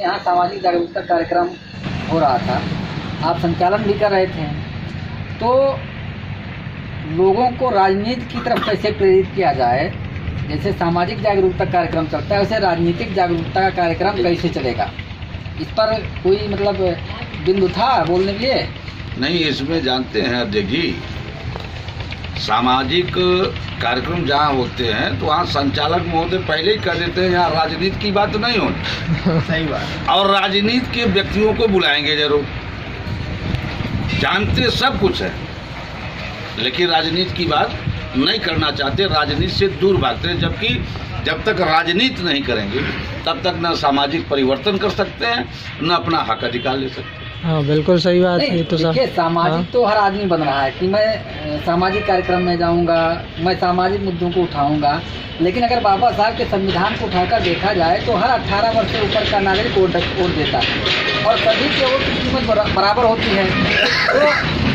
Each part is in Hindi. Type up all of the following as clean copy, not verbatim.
यहाँ सामाजिक जागरूकता कार्यक्रम हो रहा था, आप संचालन भी कर रहे थे, तो लोगों को राजनीति की तरफ कैसे प्रेरित किया जाए? जैसे सामाजिक जागरूकता कार्यक्रम चलता है वैसे राजनीतिक जागरूकता का कार्यक्रम कैसे चलेगा? इस पर कोई मतलब बिंदु था बोलने के लिए? नहीं, इसमें जानते हैं, देखिए सामाजिक कार्यक्रम जहाँ होते हैं तो वहाँ संचालक महोदय पहले ही कह देते हैं यहाँ राजनीति की बात नहीं होनी। सही बात। और राजनीति के व्यक्तियों को बुलाएंगे जरूर, जानते सब कुछ है, लेकिन राजनीति की बात नहीं करना चाहते, राजनीति से दूर भागते हैं। जबकि जब तक राजनीति नहीं करेंगे तब तक न सामाजिक परिवर्तन कर सकते हैं न अपना हक अधिकार ले सकते हैं। हाँ बिल्कुल सही बात है। तो देखिए सामाजिक तो हर आदमी बन रहा है कि मैं सामाजिक कार्यक्रम में जाऊंगा, मैं सामाजिक मुद्दों को उठाऊंगा, लेकिन अगर बाबा साहब के संविधान को उठाकर देखा जाए तो हर 18 वर्ष से ऊपर का नागरिक वोट देता है और सभी के वोट की कीमत बराबर होती है। तो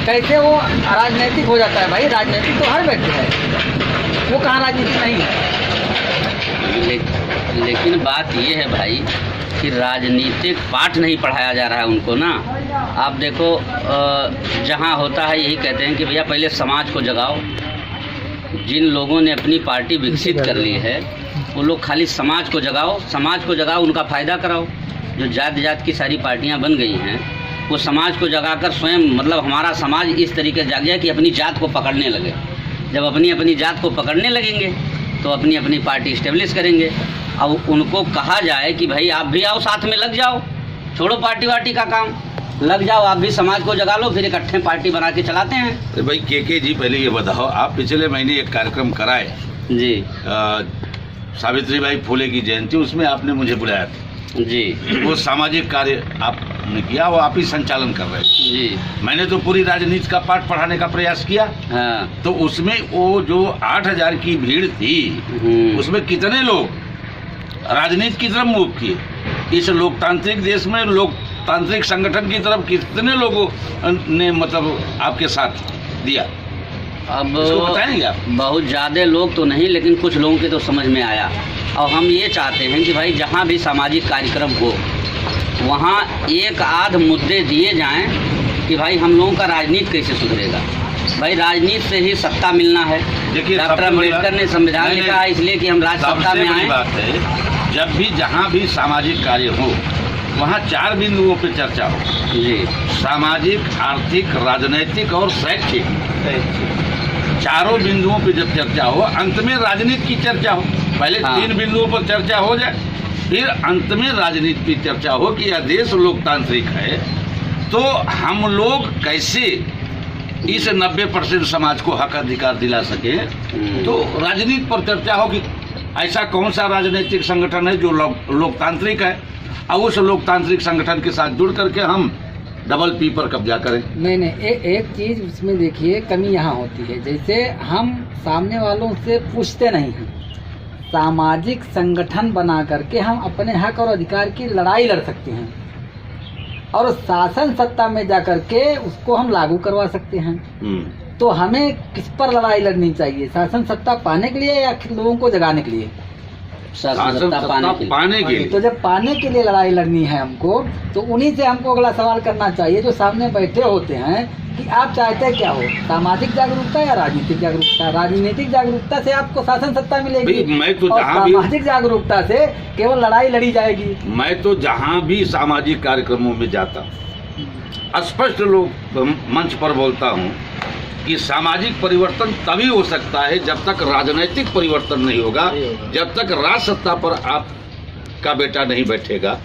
कैसे वो राजनीतिक हो जाता है? भाई राजनीतिक तो हर व्यक्ति है, वो कहाँ राजनीतिक नहीं है? लेकिन बात ये है भाई कि राजनीतिक पाठ नहीं पढ़ाया जा रहा है उनको ना। आप देखो जहाँ होता है यही कहते हैं कि भैया पहले समाज को जगाओ। जिन लोगों ने अपनी पार्टी विकसित कर ली है वो लोग खाली समाज को जगाओ, उनका फ़ायदा कराओ। जो जात की सारी पार्टियां बन गई हैं वो समाज को जगाकर स्वयं, मतलब हमारा समाज इस तरीके से जाग गया कि अपनी जात को पकड़ने लगे। जब अपनी जात को पकड़ने लगेंगे तो अपनी पार्टी इस्टेब्लिश करेंगे। अब उनको कहा जाए कि भाई आप भी आओ, साथ में लग जाओ, छोड़ो पार्टी वार्टी का काम, लग जाओ, आप भी समाज को जगा लो, फिर इकट्ठे पार्टी बना के चलाते हैं। तो भाई के जी पहले ये बताओ, आप पिछले महीने एक कार्यक्रम कराए जी, सावित्रीबाई फुले की जयंती, उसमें आपने मुझे बुलाया था जी। वो सामाजिक कार्य आपने किया, वो आप ही संचालन कर रहे थे जी। मैंने तो पूरी राजनीति का पाठ पढ़ाने का प्रयास किया। हाँ। तो उसमें वो जो 8000 की भीड़ थी उसमें कितने लोग राजनीति की तरफ मूव किए? इस लोकतांत्रिक देश में लोकतांत्रिक संगठन की तरफ कितने लोगों ने मतलब आपके साथ दिया? अब बताएंगे आप? बहुत ज़्यादा लोग तो नहीं, लेकिन कुछ लोगों के तो समझ में आया। और हम ये चाहते हैं कि भाई जहाँ भी सामाजिक कार्यक्रम हो वहाँ एक आध मुद्दे दिए जाएं कि भाई हम लोगों का राजनीति कैसे सुधरेगा। भाई राजनीति से ही सत्ता मिलना है। देखिए डॉक्टर अम्बेडकर ने संविधान लिखा है इसलिए कि हम राज सत्ता में आए। बात है, जब भी जहाँ भी सामाजिक कार्य हो वहाँ 4 बिंदुओं पे चर्चा हो जी। सामाजिक, आर्थिक, राजनैतिक और शैक्षिक। चारों बिंदुओं पे जब चर्चा हो, अंत में राजनीति की चर्चा हो। पहले 3 बिंदुओं पर चर्चा हो जाए, फिर अंत में राजनीति की चर्चा हो कि यह देश लोकतांत्रिक है तो हम लोग कैसे इस 90% समाज को हक अधिकार दिला सके। तो राजनीति पर चर्चा हो कि ऐसा कौन सा राजनीतिक संगठन है जो लोकतांत्रिक है और उस लोकतांत्रिक संगठन के साथ जुड़ करके हम डबल पी पर कब्जा करें। नहीं, एक चीज़ उसमें देखिए कमी यहाँ होती है, जैसे हम सामने वालों से पूछते नहीं हैं। सामाजिक संगठन बना करके हम अपने हक और अधिकार की लड़ाई लड़ सकते हैं और शासन सत्ता में जा करके उसको हम लागू करवा सकते हैं। तो हमें किस पर लड़ाई लड़नी चाहिए? शासन सत्ता पाने के लिए या लोगों को जगाने के लिए? शासन सत्ता पाने के लिए। तो जब पाने के लिए लड़ाई लड़नी है हमको, तो उन्हीं से हमको अगला सवाल करना चाहिए जो सामने बैठे होते हैं कि आप चाहते क्या हो, सामाजिक जागरूकता या राजनीतिक जागरूकता? राजनीतिक जागरूकता से आपको शासन सत्ता मिलेगी और सामाजिक जागरूकता से केवल लड़ाई लड़ी जाएगी। मैं तो जहाँ भी सामाजिक कार्यक्रमों में जाता हूँ स्पष्ट लोग मंच पर बोलता हूँ कि सामाजिक परिवर्तन तभी हो सकता है जब तक राजनीतिक परिवर्तन नहीं होगा, जब तक राज सत्ता पर आपका बेटा नहीं बैठेगा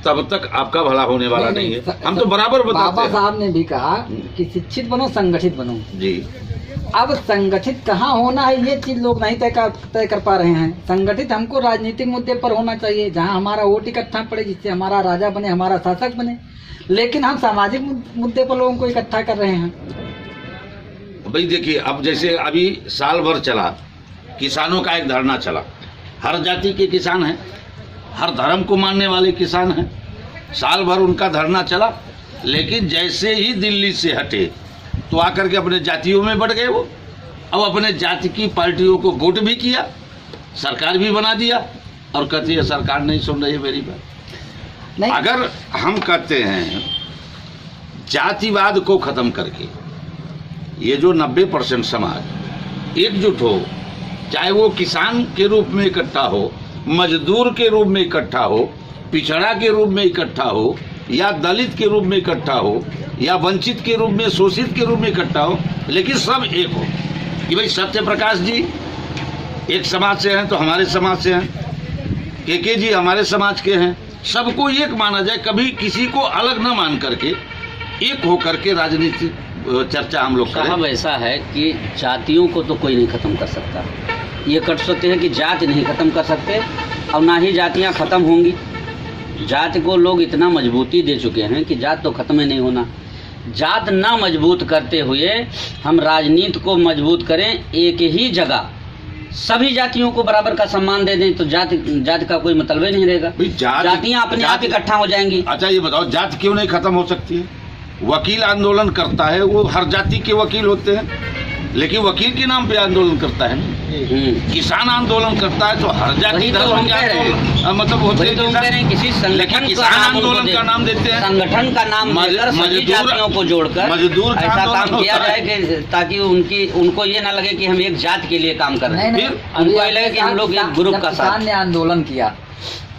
तब तक आपका भला होने वाला नहीं है। हम तो बराबर बताते हैं। बाबा साहब ने भी कहा कि शिक्षित बनो, संगठित बनो जी। अब संगठित कहाँ होना है ये चीज लोग नहीं तय कर पा रहे हैं। संगठित हमको राजनीतिक मुद्दे पर होना चाहिए जहाँ हमारा वोट इकट्ठा पड़े, जिससे हमारा राजा बने, हमारा शासक बने। लेकिन हम सामाजिक मुद्दे पर लोगों को इकट्ठा कर रहे हैं। भाई देखिए, अब जैसे अभी साल भर चला किसानों का एक धरना चला। हर जाति के किसान हैं, हर धर्म को मानने वाले किसान हैं। साल भर उनका धरना चला, लेकिन जैसे ही दिल्ली से हटे तो आकर के अपने जातियों में बढ़ गए वो। अब अपने जाति की पार्टियों को वोट भी किया, सरकार भी बना दिया और कहती है सरकार नहीं सुन रही है मेरी बात। नहीं। अगर हम कहते हैं जातिवाद को खत्म करके ये जो 90% समाज एकजुट हो, चाहे वो किसान के रूप में इकट्ठा हो, मजदूर के रूप में इकट्ठा हो, पिछड़ा के रूप में इकट्ठा हो, या दलित के रूप में इकट्ठा हो, या वंचित के रूप में, शोषित के रूप में इकट्ठा हो, लेकिन सब एक हो कि भाई सत्य प्रकाश जी एक समाज से हैं तो हमारे समाज से हैं, के जी हमारे समाज के हैं, सबको एक माना जाए, कभी किसी को अलग न मान करके एक होकर के राजनीतिक चर्चा हम लोग करें। साहब ऐसा है कि जातियों को तो कोई नहीं खत्म कर सकता। ये कर सकते हैं कि जाति नहीं खत्म कर सकते और ना ही जातियां खत्म होंगी। जाति को लोग इतना मजबूती दे चुके हैं कि जात तो खत्म ही नहीं होना। जात ना मजबूत करते हुए हम राजनीति को मजबूत करें, एक ही जगह सभी जातियों को बराबर का सम्मान दे दें तो जाति का कोई मतलब ही नहीं रहेगा। जातियां अपने आप इकट्ठा हो जाएंगी। अच्छा ये बताओ, जाति क्यों नहीं खत्म हो सकती है? वकील आंदोलन करता है, वो हर जाति के वकील होते हैं, लेकिन वकील के नाम पे आंदोलन करता है। किसान आंदोलन करता है तो हर जाति धर्म के मतलब होते हैं। किसी संगठन किसान आंदोलन का नाम देते हैं, संगठन का नाम देकर सभी जातियों को जोड़कर मजदूर ऐसा काम किया जाए कि ताकि उनको ये ना लगे कि हम एक जाति के लिए काम कर रहे हैं। उनको ये लगे कि हम लोग एक ग्रुप का साथ। किसान ने आंदोलन किया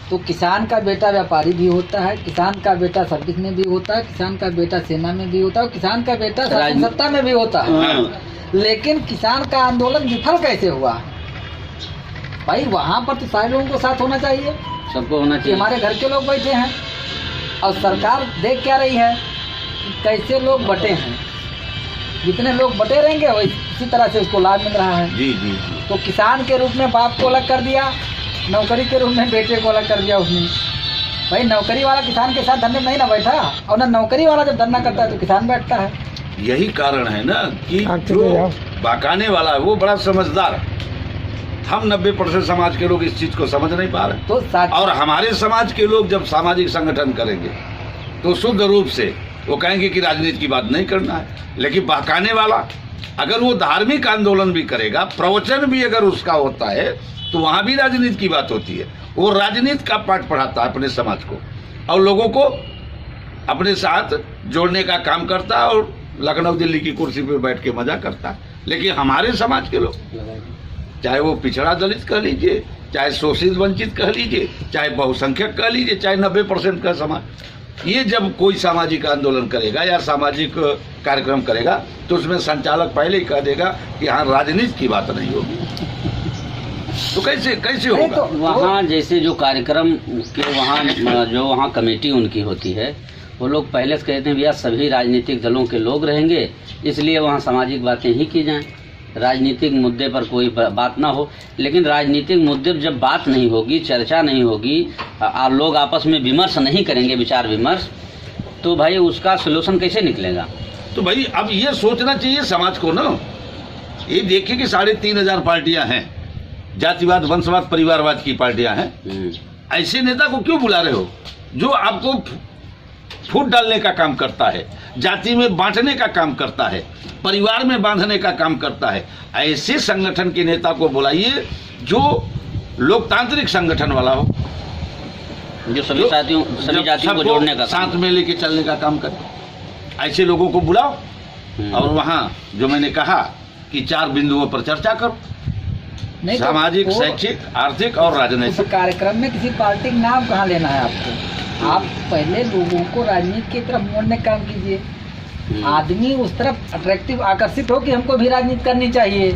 तो किसान का बेटा व्यापारी भी होता है, किसान का बेटा सर्विस में भी होता है, किसान का बेटा सेना में भी होता है, किसान का बेटा सत्ता में भी होता है। लेकिन किसान का आंदोलन विफल कैसे हुआ? भाई वहाँ पर तो सारे लोगों को साथ होना चाहिए, सबको होना चाहिए। हमारे घर के लोग बैठे हैं और सरकार देख क्या रही है कि कैसे लोग बटे हैं। जितने लोग बटे रहेंगे वही इसी तरह से उसको लाभ मिल रहा है। जी जी। तो किसान के रूप में बाप को अलग कर दिया, नौकरी के रूप में बेटे को अलग कर दिया उसने। भाई नौकरी वाला किसान के साथ धरने में नहीं ना बैठा, और ना नौकरी वाला जब धरना करता है तो किसान बैठता है। यही कारण है ना कि जो बहकाने वाला है वो बड़ा समझदार है। हम 90% समाज के लोग इस चीज को समझ नहीं पा रहे। तो और हमारे समाज के लोग जब सामाजिक संगठन करेंगे तो शुद्ध रूप से वो कहेंगे कि राजनीति की बात नहीं करना है। लेकिन बहकाने वाला अगर वो धार्मिक आंदोलन भी करेगा, प्रवचन भी अगर उसका होता है, तो वहां भी राजनीति की बात होती है। वो राजनीति का पाठ पढ़ाता है अपने समाज को और लोगों को अपने साथ जोड़ने का काम करता है और लखनऊ दिल्ली की कुर्सी पे बैठ के मजा करता है। लेकिन हमारे समाज के लोग, चाहे वो पिछड़ा दलित कह लीजिए, चाहे शोषित वंचित कह लीजिए, चाहे बहुसंख्यक कह लीजिए, चाहे 90% का समाज, ये जब कोई सामाजिक आंदोलन करेगा या सामाजिक कार्यक्रम करेगा तो उसमें संचालक पहले ही कह देगा कि हाँ राजनीति की बात नहीं होगी। तो कैसे होगा? तो वहाँ जैसे जो कार्यक्रम के वहाँ कमेटी उनकी होती है, वो लोग पहले से कहते हैं भैया सभी राजनीतिक दलों के लोग रहेंगे, इसलिए वहाँ सामाजिक बातें ही की जाएं, राजनीतिक मुद्दे पर कोई बात ना हो। लेकिन राजनीतिक मुद्दे पर जब बात नहीं होगी, चर्चा नहीं होगी, लोग आपस में विमर्श नहीं करेंगे, विचार विमर्श, तो भाई उसका सलूशन कैसे निकलेगा? तो भाई अब ये सोचना चाहिए समाज को ना। ये देखिए कि 3,500 पार्टियां हैं, जातिवाद, वंशवाद, परिवारवाद की पार्टियां हैं। ऐसे नेता को क्यों बुला रहे हो जो आपको फूट डालने का काम करता है, जाति में बांटने का काम करता है, परिवार में बांधने का काम करता है? ऐसे संगठन के नेता को बुलाइए जो लोकतांत्रिक संगठन वाला हो, जो सभी जातियों को जोड़ने का, साथ में लेके चलने का काम करे। ऐसे लोगों को बुलाओ और वहाँ जो मैंने कहा कि 4 बिंदुओं पर चर्चा करो, सामाजिक, शैक्षिक, आर्थिक और राजनीतिक। उस कार्यक्रम में किसी पार्टी का नाम कहाँ लेना है आपको? आप पहले लोगों को राजनीति की तरफ मोड़ने का काम कीजिए। आदमी उस तरफ अट्रैक्टिव, आकर्षित हो कि हमको भी राजनीति करनी चाहिए,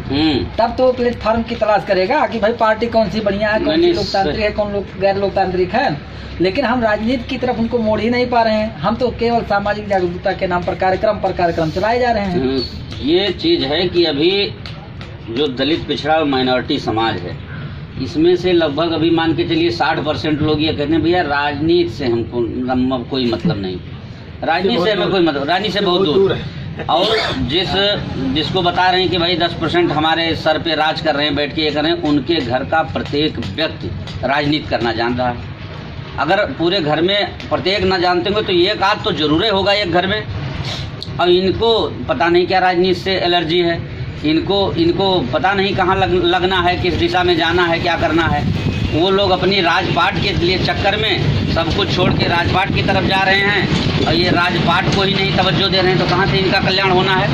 तब तो प्लेटफॉर्म की तलाश करेगा कि भाई पार्टी कौन सी बढ़िया है, कौन सी लोकतांत्रिक है, कौन गैर लोकतांत्रिक है। लेकिन हम राजनीति की तरफ उनको मोड़ ही नहीं पा रहे हैं। हम तो केवल सामाजिक जागरूकता के नाम पर कार्यक्रम चलाए जा रहे हैं। ये चीज है कि अभी जो दलित, पिछड़ा और माइनॉरिटी समाज है, इसमें से लगभग अभी मान के चलिए 60% लोग ये कहते हैं भैया राजनीति से हमको कोई मतलब नहीं, राजनीति से हमें कोई मतलब, राजनीति से बहुत दूर है। और जिसको बता रहे हैं कि भाई 10% हमारे सर पे राज कर रहे हैं, बैठ के ये कर रहे हैं, उनके घर का प्रत्येक व्यक्ति राजनीति करना जान रहा है। अगर पूरे घर में प्रत्येक ना जानते होंगे तो एक आध तो जरूर होगा एक घर में। और इनको पता नहीं क्या राजनीति से एलर्जी है, इनको पता नहीं कहाँ लगना है, किस दिशा में जाना है, क्या करना है। वो लोग अपनी राजपाट के लिए चक्कर में सब कुछ छोड़ के राजपाट की तरफ जा रहे हैं, और ये राजपाट को ही नहीं तवज्जो दे रहे हैं, तो कहाँ से इनका कल्याण होना है?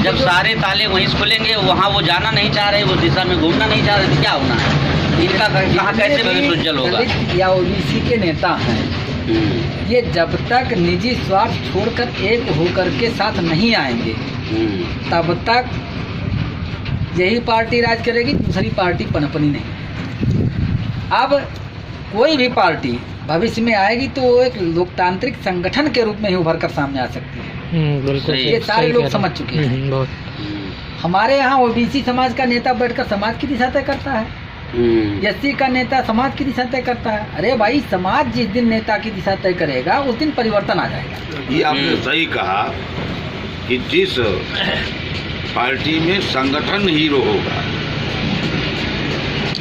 जब सारे ताले वहीं से खुलेंगे, वहाँ वो जाना नहीं चाह रहे, वो दिशा में घूमना नहीं चाह रहे, तो क्या होना है? इनका कहाँ कैसे भविष्य उज्जवल होगा? दलित या ओबीसी के नेता हैं, ये जब तक निजी स्वार्थ छोड़कर एक होकर के साथ नहीं आएंगे तब तक यही पार्टी राज करेगी, दूसरी पार्टी पनपनी नहीं। अब कोई भी पार्टी भविष्य में आएगी तो वो एक लोकतांत्रिक संगठन के रूप में ही उभर कर सामने आ सकती है। बिल्कुल ये सारे लोग समझ चुके हैं। बहुत हमारे यहाँ ओबीसी समाज का नेता बैठकर समाज की दिशा तय करता है, एससी का नेता समाज की दिशा तय करता है। अरे भाई, समाज जिस दिन नेता की दिशा तय करेगा उस दिन परिवर्तन आ जाएगा। ये आपने सही कहा कि जिस पार्टी में संगठन हीरो होगा,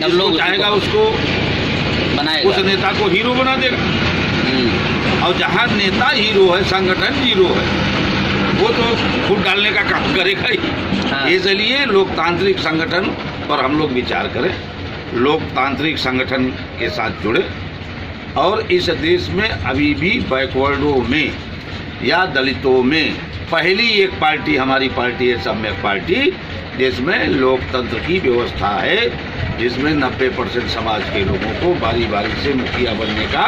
अब लोग चाहेगा उसको बनाएगा, उस नेता को हीरो बना देगा। और जहाँ नेता हीरो है, संगठन हीरो है, वो तो फूट डालने का काम करेगा ही। हाँ। इसलिए लोकतांत्रिक संगठन पर हम लोग विचार करें, लोकतांत्रिक संगठन के साथ जुड़े, और इस देश में अभी भी बैकवर्डों में या दलितों में पहली एक पार्टी हमारी पार्टी है, सम्यक पार्टी, जिसमें लोकतंत्र की व्यवस्था है, जिसमें 90% समाज के लोगों को बारी बारी से मुखिया बनने का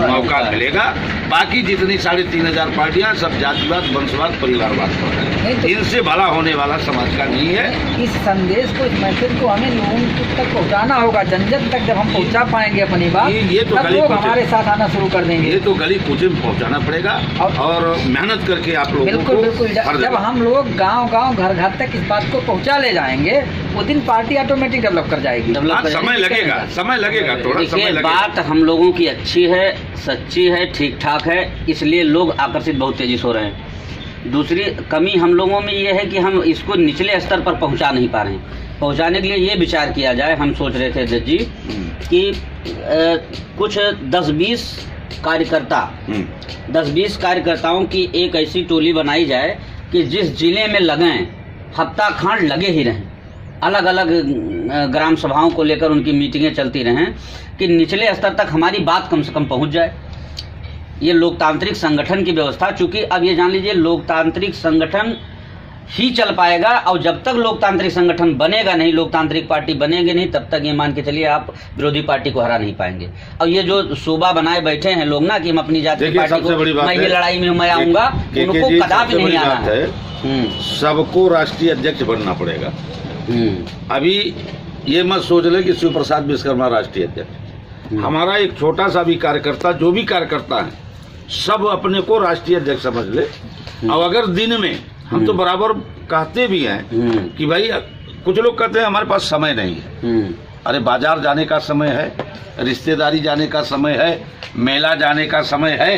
मौका मिलेगा। बाकी जितनी 3500 पार्टियां सब जातिवाद, वंशवाद, परिवारवाद पर है, इनसे भला होने वाला समाज का नहीं है। इस संदेश को, इस मैसेज को हमें लोगों तक पहुंचाना होगा। जन जन तक जब हम पहुंचा पाएंगे अपनी बात, ये तो तब लोग हमारे साथ आना शुरू कर देंगे। ये तो गली कूचे में पहुंचाना पड़ेगा, और मेहनत करके आप लोगों बिल्कुल को बिल्कुल। जब हम लोग गांव-गांव, घर-घर तक इस बात को पहुंचा ले जाएंगे, वो दिन पार्टी ऑटोमेटिक डेवलप कर जाएगी। समय लगेगा, समय लगेगा, थोड़ा समय लगेगा। बात हम लोगों की अच्छी है, सच्ची है, ठीक ठाक है, इसलिए लोग आकर्षित बहुत तेजी से हो रहे हैं। दूसरी कमी हम लोगों में ये है कि हम इसको निचले स्तर पर पहुंचा नहीं पा रहे हैं। पहुंचाने के लिए ये विचार किया जाए, हम सोच रहे थे अध्यक्ष जी कि कुछ 10-20 कार्यकर्ता, 10-20 कार्यकर्ताओं की एक ऐसी टोली बनाई जाए कि जिस जिले में लगें, हफ्ता खंड लगे ही रहें, अलग अलग ग्राम सभाओं को लेकर उनकी मीटिंगें चलती रहें, कि निचले स्तर तक हमारी बात कम से कम पहुंच जाए। ये लोकतांत्रिक संगठन की व्यवस्था, चूंकि अब ये जान लीजिए लोकतांत्रिक संगठन ही चल पाएगा, और जब तक लोकतांत्रिक संगठन बनेगा नहीं, लोकतांत्रिक पार्टी बनेगी नहीं, तब तक ये मान के चलिए आप विरोधी पार्टी को हरा नहीं पाएंगे। और ये जो सूबा बनाए बैठे हैं लोग ना कि हम अपनी जाति की पार्टी को, मैं ये लड़ाई में मैं आऊंगा, उनको कदापि नहीं आना है। सबको राष्ट्रीय अध्यक्ष बनना पड़ेगा। अभी ये मत सोच ले कि शिव प्रसाद विश्वकर्मा राष्ट्रीय अध्यक्ष। हमारा एक छोटा सा भी कार्यकर्ता, जो भी कार्यकर्ता है, सब अपने को राष्ट्रीय अध्यक्ष समझ ले। और अगर दिन में हम तो बराबर कहते भी हैं कि भाई, कुछ लोग कहते हैं हमारे पास समय नहीं है। अरे बाजार जाने का समय है, रिश्तेदारी जाने का समय है, मेला जाने का समय है।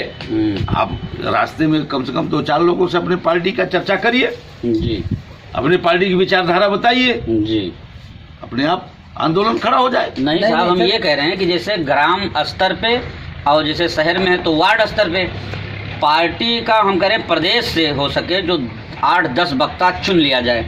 आप रास्ते में कम से कम 2-4 लोगों से अपने पार्टी का चर्चा करिए जी, अपने पार्टी की विचारधारा बताइए जी, अपने आप आंदोलन खड़ा हो जाए। नहीं साहब, हम ये कह रहे हैं कि जैसे ग्राम स्तर पे और जैसे शहर में है तो वार्ड स्तर पे पार्टी का हम करें, प्रदेश से हो सके जो 8-10 वक्ता चुन लिया जाए,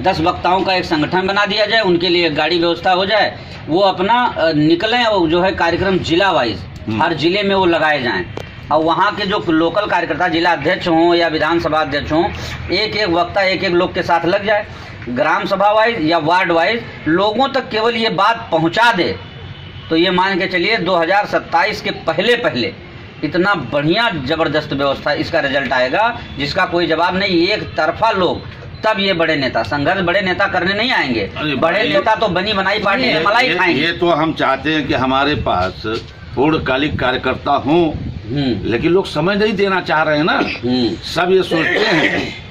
10 वक्ताओं का एक संगठन बना दिया जाए, उनके लिए गाड़ी व्यवस्था हो जाए, वो अपना निकलें, और जो है कार्यक्रम जिला वाइज हर जिले में वो लगाए जाएं, और वहाँ के जो लोकल कार्यकर्ता, जिला अध्यक्ष हों या विधानसभा अध्यक्ष हों, एक एक वक्ता एक एक लोग के साथ लग जाए, ग्राम सभा वाइज या वार्ड वाइज लोगों तक केवल ये बात पहुँचा दे, तो ये मान के चलिए 2027 के पहले इतना बढ़िया ज़बरदस्त व्यवस्था इसका रिजल्ट आएगा जिसका कोई जवाब नहीं। एक तरफा लोग, तब ये बड़े नेता संघर्ष बड़े नेता करने नहीं आएंगे। बड़े नेता तो बनी बनाई पार्टी में मलाई खाएंगे। ये तो हम चाहते हैं कि हमारे पास पूर्णकालिक कार्यकर्ता हों, लेकिन लोग समय नहीं देना चाह रहे हैं ना। सब ये सोचते हैं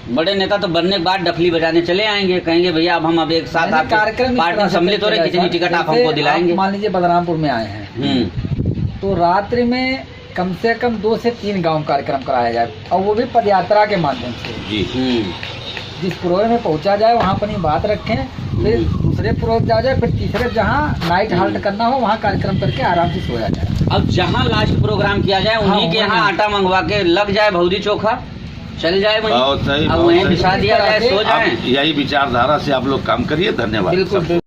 बड़े नेता तो बनने के बाद डफली बजाने चले आएंगे, कहेंगे भैया अब एक साथ आप कार्यक्रम पार्टी सम्मिलित हो रहे, किसी टिकट आप हमको दिलाएंगे। मान लीजिए बलरामपुर में आए हैं तो रात्रि में कम से कम 2 से 3 गांव कार्यक्रम कराया जाए, और वो भी पदयात्रा के माध्यम से जी। जिस पुरोहित में पहुंचा जाए वहाँ अपनी बात रखें, फिर दूसरे पुरोहित जा जाए, फिर तीसरे जहाँ नाइट हाल्ट करना हो वहाँ कार्यक्रम करके आराम से सोया जाए। अब जहाँ लास्ट प्रोग्राम किया जाए उन्हीं के यहाँ आटा मंगवा के लग जाए, भौजी चोखा चल जाए वहीं, अब वहीं बिछा दिया जाए, सो जाए। यही विचारधारा से आप लोग काम करिए। धन्यवाद। बिल्कुल।